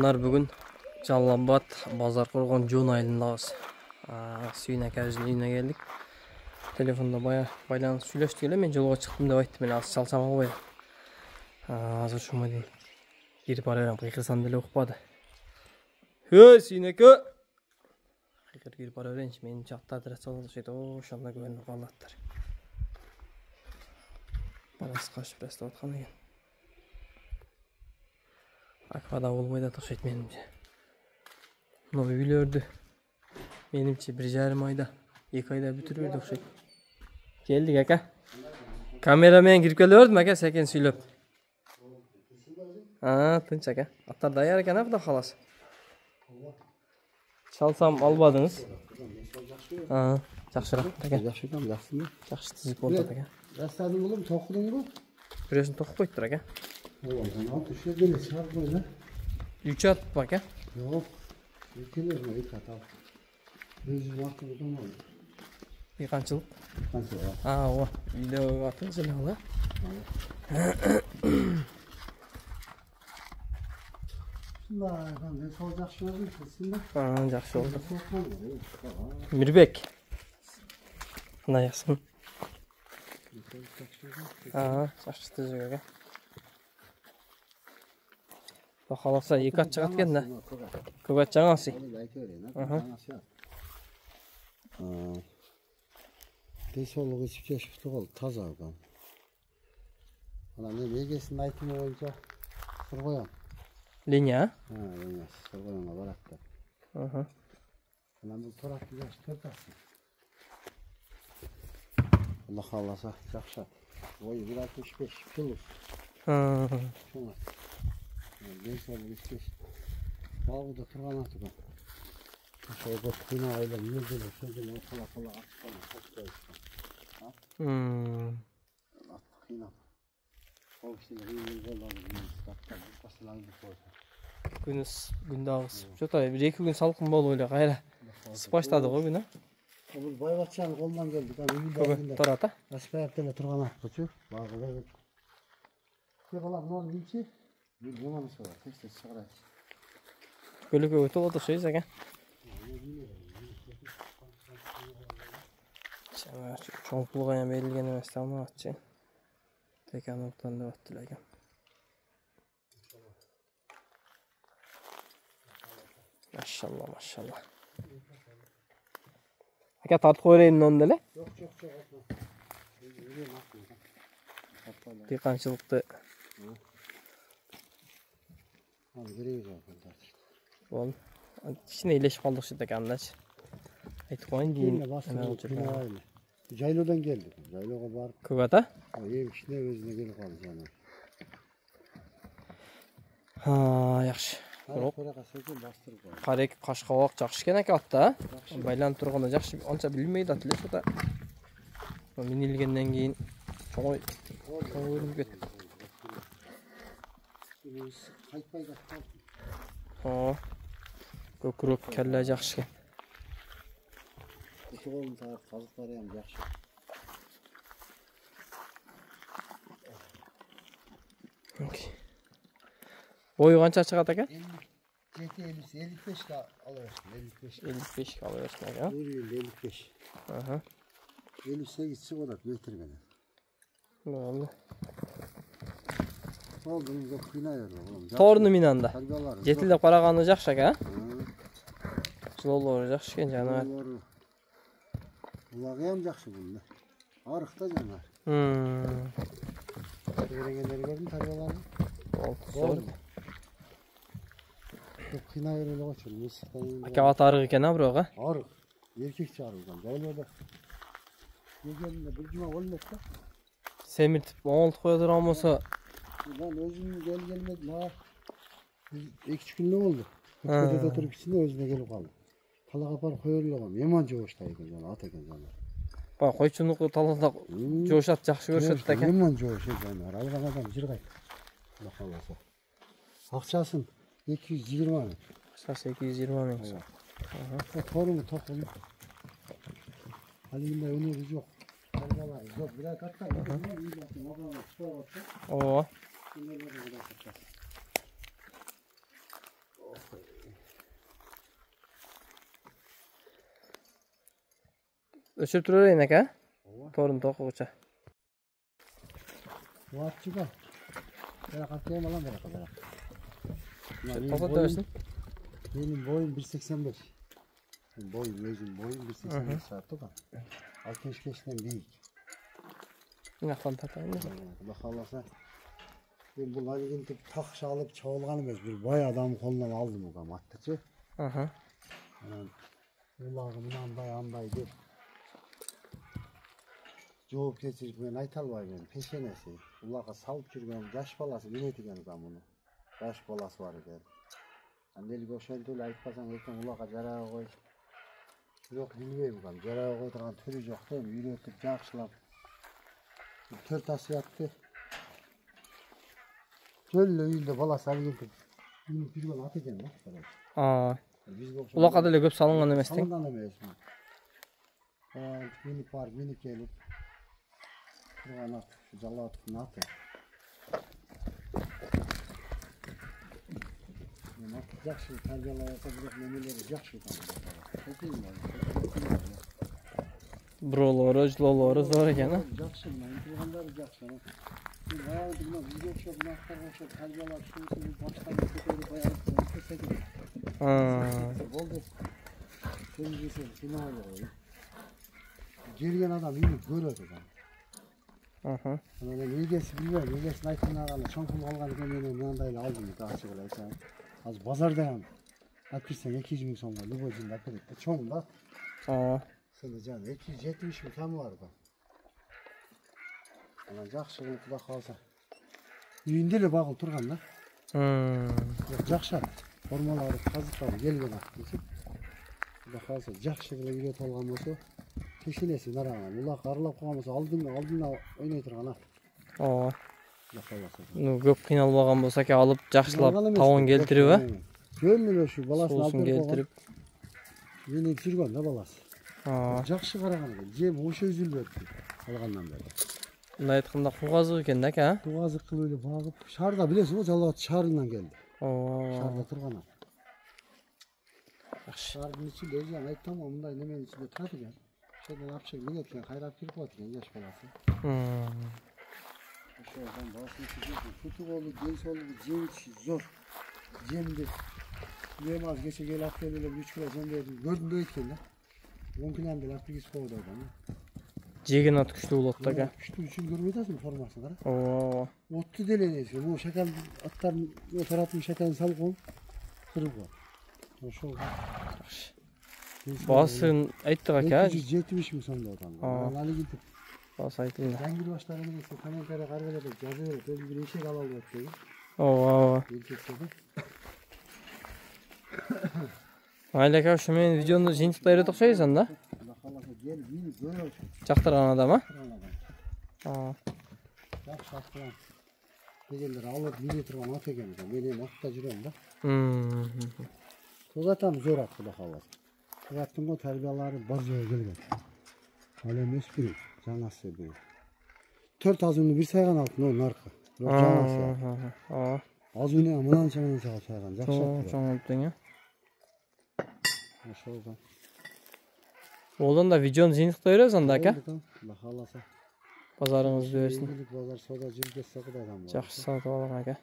Bunlar bugün Жалланбат, Базаркоргон Жон айылындабыз. Сүйін әкәбіздің үйіне келдік. Телефонда байланыс сүйлөштүк эле, мен жолго чыктым деп айттым, мен азыр чалсам албайм. Азыр ушуга дейин кирип бара берем, кыйкырсам деле укпады. Сүйін эке. Кыйкырып кирип бара берейинчи, менин чакта адрес алышет, ошондо көрүнүп калаттар. Барасы качып бастап аткан экен. Аквада болбойт окшойт менимче. Мына үйлөрдү менимче 1,5 айда, 2 айда бүтүрүп окшойт. Келдик ака. Камера менен кирип келе бердим ака, секен сүйлөп. Тынч ака. Аттар даяр экен, Кудай кааласа. Чалсам албадыңыз. Жакшыраак ака. Жакшы түзүп болду ака. Жастадың болом, токудуңбу? Бирөөсүн токуп коюптур ака. Ооба, түшө деле чыгып койду. 3 ат ба ака? Жок. Экелерин 2 ат ал. Өзү вакыт отурмайды. Канчылык? Канчылык. Ооба. Үйдө атыңыз эле ал, Шундай, сол жакшы болду, сизде? Жакшы болду. Мирбек. Кандай жакшымы? Жакшы түзүк ака. Кааласа 2 ат чыгат экен да. Көк ат жаңасы. Денсаулыгы чечиштүү болду, таза адам. Анан мен эгесин айтымы боюнча сыр коем. Линия? Линия, сыр коемго барат да. Анан бул туракты жаш 4 ат. Алла кааласа жакшы. Ой, 1,65 кило. Шуңа. Денсаулыгы чечиш. Багыда турган аты бар. Ошого күнө айла мезеле, сөзүнө кала ачкан, коштой. Кыйнап. Ол кишилер үйүнө болду, стартта басылаңды койду. Күн дагы жото 1-2 күн салкын болуп эле кайра ысып баштады го күн, Бул байбатчанын колунан келди, Көбө тарата. Аспаят деле турган атчы, багыда. Балам, нон билчи? Бул жаман сора, тез чыгарат. Көлөкөгө толот окшойбуз ака. Чоңкулга эми берилген эмес тамакчы. Текан ортон деп аттыр экен. Машалла, машалла. Ака тартып койрейин нон деле? Жок. Тыйканчылыкты. Ал керек жок. Бол. Кичине илешип калдык шет экандачы. Айтып коюн дейин. Жайлоодан келдик. Жайлоого барып. Көк ата? Эң кичине өзүнө келип калды жана. Жакшы. Карек кашкабак жакшы экен ака атта. Байланып турганда жакшы, анча билмейт ат эле да. Минилгенден кийин чоңой көрүнүп кетти. Кайтпай калды. Көкүрөк келе жакшы экен. Колун таап казыктары ham жакшы. Бою канча чыгат ака? 55 да алабыз. 55 алабыз ака. 55. 58 чыгат метр менен. Болду. Болду, жок кыйнай берди. Торну минанда. Жетилдеп караганы жакшы ака. Жолдору жакшы экен жана. Булагы ham жакшы булду. Арыкта жана. Берегендер көрдүм тарбаларды. Болду. Çok kıyna öyle açılmış. Aka at arık eken ha bro? Arık. Erkekçi arıktan. Yaylarda. Yegeninde bir cuma olmadı da. Semirtip oğul koyadır olmasa. Ben özüm gelmedim ha. 2 gün ne oldu? Köyde oturup içinde özüne gelip kaldı. Talak apar koyuyorlar. Yaman joğuştaydı yani at eken sana. Bak koyçunluklu talada joğuşat jakşı görüşet eken. Yaman joğuşet yani. Algan adam jirgay. Allah Allah'a. Akçasın 220 bin. Akçası 220 bin. Torumu topladım. Halimde öneri yok. Yok biraz katta. Oo. Өшіріп тұрайын aka. Ооба. Торын тоқығыча. Уатчыга. Бара капкем алам бара кабара. Тоқыт дөрсін. Benim boyum 1.85. Boyum, özüm boyum 1.85 saat oka. 60 yaşından büyük. Naqtan tatayın. Xudo xolasa. Ben bu laligini takış alıp çoğulganım öz bir boy adamı kolundan aldım oka mattıcı. Aha. Ulağımın anday dep. Жооп keçirip men aytalbay men peşenesi. Ulağa salıp жүрген жаш баласы minnet eken oka bunu. Жаш balası var eken. Annelik oşentöyle aytpasan eken ulağa jarağa koy. Yok bilmeyim oka. Jarağa koyduğun türü yok değil mi? Üretip жақшылап. 4 ası yaptı. Şöyle үйünde balası alıp minnet жүрген at eken bak. Aa. Ulaqada elə көп salınған emas teң. Salıngan emas. Minik var, minik gelip. Turgan at, şu Jalatov'un atı. Жақсы тәрбиелеп отырып немелері жақсы Brolori, jlolori zo'r ekan. Жақсы, мына тұрғандары жақсы. Баяғы мына видео шоу нақтарға шоу тәрбиелеп шуысын баштан көтеріп баяғы болды. Sen desen final oluyor. Gelgen adam iyi görüyordu da. Aha. Ama neyse bilmiyorum. Neyse naytına kalan çankul kalgan kendine nandayla aldım da açık olaysa. Az pazarda yani. Hakikaten 200 bin sonra Luboz'un akıbette çoğunda. Aa. Sen de canım 270 bin tam vardı. Ama жақсы Xudo kalsa. Үйінде де бағыл тұрған да. Жақсы. Формалары, қазықтары келген ақысы. Xudo kalsa жақсы қылып үйретіп алған болса, тексенесі нарағына. Улақ аралап қойған болса, алдына ойнай тұрған ақ. Aa. Xudo kalsa. Көп қиналбаған болса ке алып жақшылап тауын келтіріп, а? Жөнлі şu balasını Сосын алып беріп келтіріп. Менен жүрген да баласы. Aa. Жақсы қараған екен. Жем ошы үзілбепті алғаннан бері. Мындай айтқанда қуғазық екен да ка? Туғазық қылып бағып, шарда білесің ғой, Жалауат шарынан келді. Aa. Шарда тұрған ақ. Жақсы. Шардың ішінде өзі айттым ғой, мұндай неменің ішінде тұрады екен. Шодан апшек мен еткен қайрап келіп қойды екен, жас баласы. Ошодан басын түсірген, күті қолы, ден солығы, жемісі зор. Жемді. Ем аз кеше кел ақ келіп 3 кило жем бердім. Көрдім де өйткен да. 10 килодан бері ақ бігіз қойды одан. Жеген ат күшті болады да ка? Күшті үшін көрмей жатсың формасын қара. Aa. Ottu delenesi. Bu şakal atların o tarafın şakalını salıp koyup kırıp koy. O şu Жақсы. Басын айттық aka? 270 bin sonunda odan. Ali gidip. Басы айтылды. Rengil başlarına neyse komentere kargıladı. Yazıyor. Böyle bir eşek alalı yaptı. Aa. Erkekse de. Mayli aka, шумен видеоны жиынтықта үйретіп қойсаң да? Bakalım gel beni görüyor. Жақтырған адам, а? Aa. Жақсы атқан. Дегендер алып міне тұрған ат екен. Мен атта жүремін да. Туғатам зор ат Xudo қаласа. Туғаттың ғой тәрбиялары бар жөе келген. Ал емес біреу, жаңасы біреу. 4 азуны бір сайған алтын ол нарқы. Жаңасы. Азуны мынан сайған. Жақсы ат. Жаңалыптың, а? Ошолған. Одан да видеоны жиынтықта үйресің да aka? Xudo қаласа. Базарыңызды өсін. Базар сода жүргесі Xudoдан бар. Жақсы сатып алған aka.